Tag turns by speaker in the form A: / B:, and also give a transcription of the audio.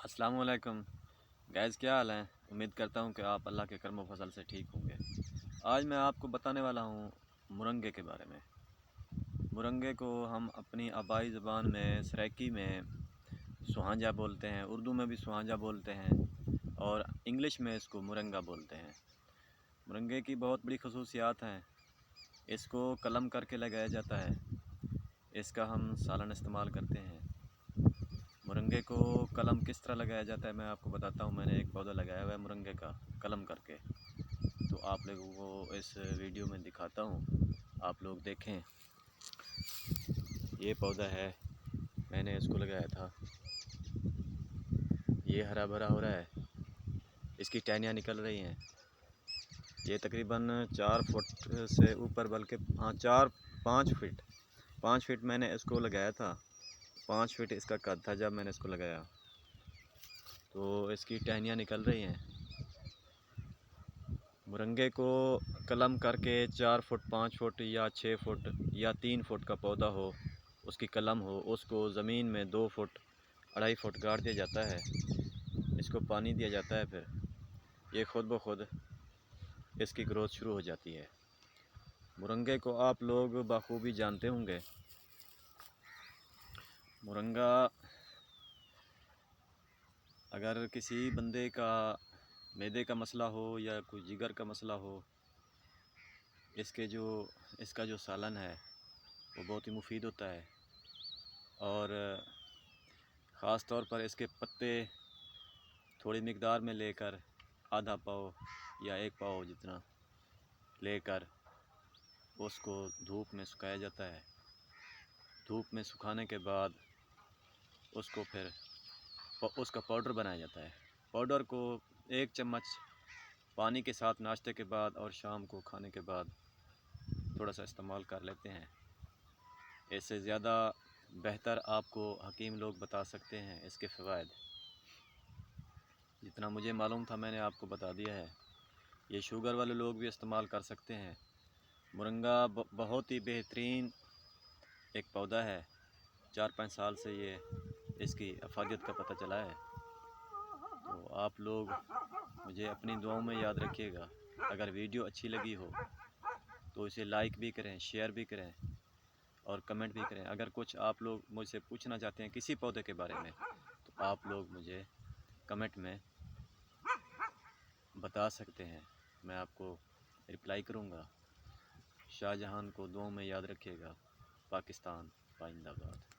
A: अस्सलाम वालेकुम गैस, क्या हाल है। उम्मीद करता हूँ कि आप अल्लाह के करम व फजल से ठीक होंगे। आज मैं आपको बताने वाला हूँ मुरंगे के बारे में। मुरंगे को हम अपनी आबाई ज़बान में सराइकी में सुहांजा बोलते हैं, उर्दू में भी सुहांजा बोलते हैं और इंग्लिश में इसको मुरंगा बोलते हैं। मुरंगे की बहुत बड़ी खसूसियात हैं। इसको कलम करके लगाया जाता है। इसका हम सालन इस्तेमाल करते हैं। मुरंगे को कलम किस तरह लगाया जाता है मैं आपको बताता हूँ। मैंने एक पौधा लगाया हुआ है मुरंगे का कलम करके, तो आप लोगों को इस वीडियो में दिखाता हूँ, आप लोग देखें। ये पौधा है, मैंने इसको लगाया था। ये हरा भरा हो रहा है, इसकी टहनियाँ निकल रही हैं। ये तकरीबन 4 फुट से ऊपर, बल्कि हाँ 5 फीट मैंने इसको लगाया था। 5 फीट इसका कद था जब मैंने इसको लगाया, तो इसकी टहनियाँ निकल रही हैं। मुरंगे को कलम करके 4 फुट 5 फुट या 6 फुट या 3 फुट का पौधा हो, उसकी कलम हो, उसको ज़मीन में 2 फुट 2.5 फुट गाड़ दिया जाता है। इसको पानी दिया जाता है, फिर ये खुद ब खुद इसकी ग्रोथ शुरू हो जाती है। मुरंगे को आप लोग बखूबी जानते होंगे। मुरंगा अगर किसी बंदे का मैदे का मसला हो या कोई जिगर का मसला हो, इसका जो सालन है वो बहुत ही मुफीद होता है। और ख़ास तौर पर इसके पत्ते थोड़ी मिकदार में लेकर आधा पाव या 1 पाव जितना लेकर उसको धूप में सुखाया जाता है। धूप में सुखाने के बाद उसको फिर उसका पाउडर बनाया जाता है। पाउडर को 1 चम्मच पानी के साथ नाश्ते के बाद और शाम को खाने के बाद थोड़ा सा इस्तेमाल कर लेते हैं। इससे ज़्यादा बेहतर आपको हकीम लोग बता सकते हैं इसके फ़वाइद। जितना मुझे मालूम था मैंने आपको बता दिया है। ये शुगर वाले लोग भी इस्तेमाल कर सकते हैं। मुरंगा बहुत ही बेहतरीन एक पौधा है। 4-5 साल से ये इसकी अफादियत का पता चला है। तो आप लोग मुझे अपनी दुआओं में याद रखिएगा। अगर वीडियो अच्छी लगी हो तो इसे लाइक भी करें, शेयर भी करें और कमेंट भी करें। अगर कुछ आप लोग मुझसे पूछना चाहते हैं किसी पौधे के बारे में, तो आप लोग मुझे कमेंट में बता सकते हैं, मैं आपको रिप्लाई करूँगा। शाहजहान को दुआओं में याद रखिएगा। पाकिस्तान जिंदाबाद।